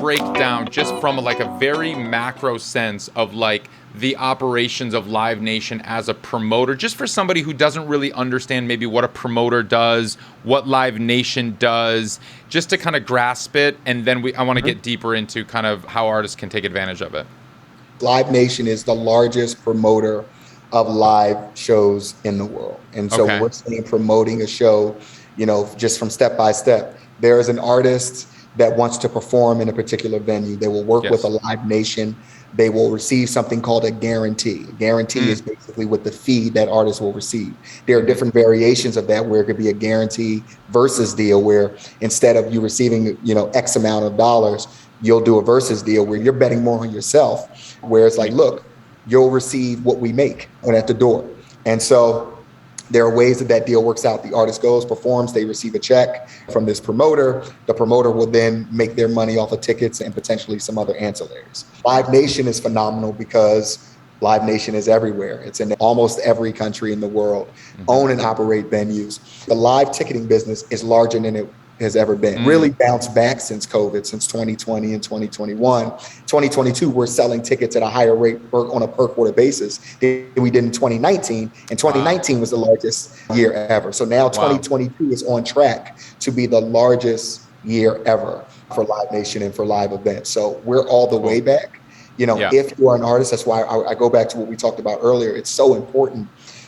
Break down just from like a very macro sense of like the operations of Live Nation as a promoter, just for somebody who doesn't really understand maybe what a promoter does, what Live Nation does, just to kind of grasp it. And then I want to get deeper into kind of how artists can take advantage of it. Live Nation is the largest promoter of live shows in the world. And so we're saying promoting a show, just from step by step. There is an artist that wants to perform in a particular venue. They will work with a Live Nation. They will receive something called a guarantee. A guarantee is basically what the fee that artist will receive. There are different variations of that where it could be a guarantee versus deal where instead of you receiving, X amount of dollars, you'll do a versus deal where you're betting more on yourself, where it's like, look, you'll receive what we make at the door. And so there are ways that deal works out. The artist goes, performs, they receive a check from this promoter. The promoter will then make their money off of tickets and potentially some other ancillaries. Live Nation is phenomenal because Live Nation is everywhere. It's in almost every country in the world. Own and operate venues. The live ticketing business is larger than it has ever been. Really bounced back since COVID, since 2020 and 2021. 2022, we're selling tickets at a higher rate on a per quarter basis than we did in 2019. And 2019 was the largest year ever. So now 2022 is on track to be the largest year ever for Live Nation and for live events. So we're all the way back. If you are an artist, that's why I go back to what we talked about earlier. It's so important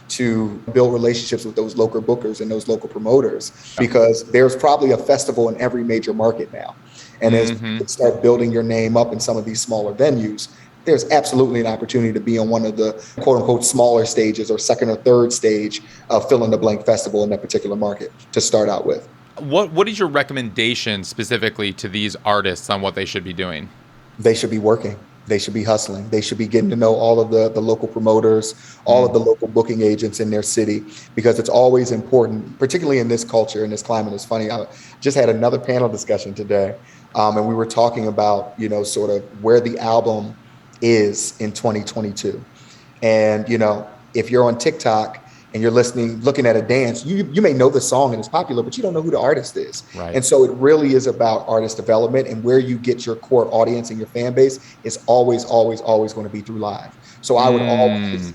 to build relationships with those local bookers and those local promoters, because there's probably a festival in every major market now. And as you start building your name up in some of these smaller venues, there's absolutely an opportunity to be on one of the quote unquote smaller stages or second or third stage of fill in the blank festival in that particular market to start out with. What is your recommendation specifically to these artists on what they should be doing? They should be working. They should be hustling. They should be getting to know all of the local promoters, all of the local booking agents in their city, because it's always important, particularly in this culture, in this climate. It's funny, I just had another panel discussion today, and we were talking about, sort of where the album is in 2022. And, if you're on TikTok and you're looking at a dance, you may know the song and it's popular, but you don't know who the artist is. Right. And so it really is about artist development, and where you get your core audience and your fan base is always, always, always going to be through live. So I would always,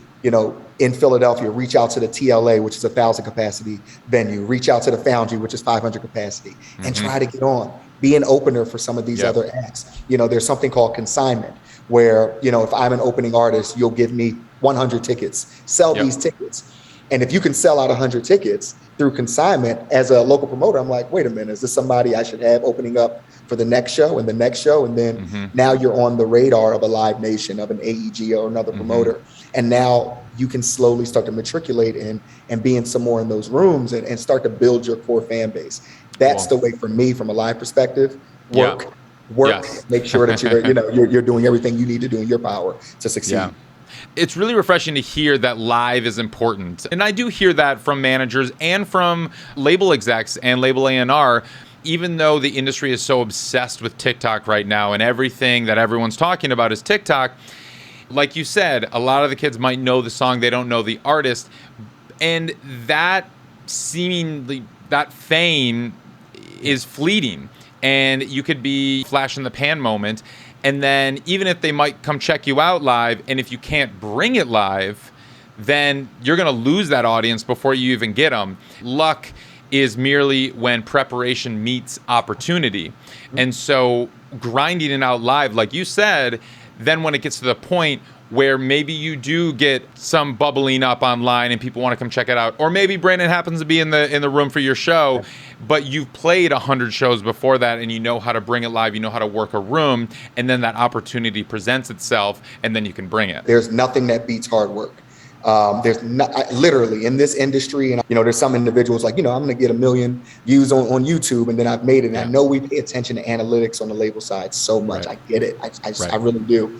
in Philadelphia, reach out to the TLA, which is 1,000 capacity venue, reach out to the Foundry, which is 500 capacity, and try to get on. Be an opener for some of these other acts. There's something called consignment, where, if I'm an opening artist, you'll give me 100 tickets, sell these tickets. And if you can sell out 100 tickets through consignment as a local promoter, I'm like, wait a minute, is this somebody I should have opening up for the next show and the next show? And then now you're on the radar of a Live Nation, of an AEG or another promoter. And now you can slowly start to matriculate and be in some more in those rooms and start to build your core fan base. That's the way for me, from a live perspective. Work, make sure that you're doing everything you need to do in your power to succeed. Yeah. It's really refreshing to hear that live is important. And I do hear that from managers and from label execs and label A&R, even though the industry is so obsessed with TikTok right now and everything that everyone's talking about is TikTok. Like you said, a lot of the kids might know the song, they don't know the artist. And that fame is fleeting. And you could be flash in the pan moment. And then even if they might come check you out live, and if you can't bring it live, then you're going to lose that audience before you even get them. Luck is merely when preparation meets opportunity. And so grinding it out live, like you said, then when it gets to the point where maybe you do get some bubbling up online and people want to come check it out, or maybe Brandon happens to be in the room for your show, but you've played 100 shows before that and you know how to bring it live, you know how to work a room, and then that opportunity presents itself, and then you can bring it. There's nothing that beats hard work. Literally in this industry, and there's some individuals like, I'm going to get 1 million views on YouTube, and then I've made it. And I know we pay attention to analytics on the label side so much. I get it. I really do.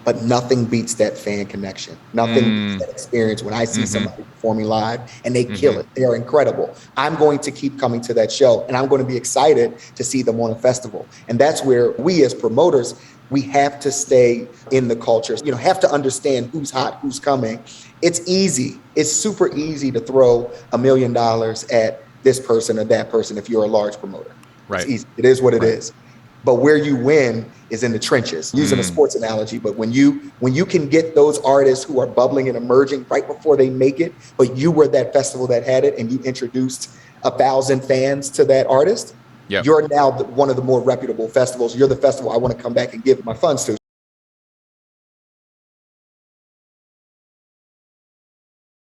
But nothing beats that fan connection. Nothing beats that experience when I see somebody performing live and they kill it. They are incredible. I'm going to keep coming to that show, and I'm going to be excited to see them on a festival. And that's where we as promoters, we have to stay in the culture, have to understand who's hot, who's coming. It's easy. It's super easy to throw $1 million at this person or that person if you're a large promoter. Right. It's easy. It is what it is. But where you win is in the trenches, using a sports analogy. But when you can get those artists who are bubbling and emerging right before they make it, but you were that festival that had it and you introduced 1,000 fans to that artist, you're now one of the more reputable festivals. You're the festival I want to come back and give my funds to.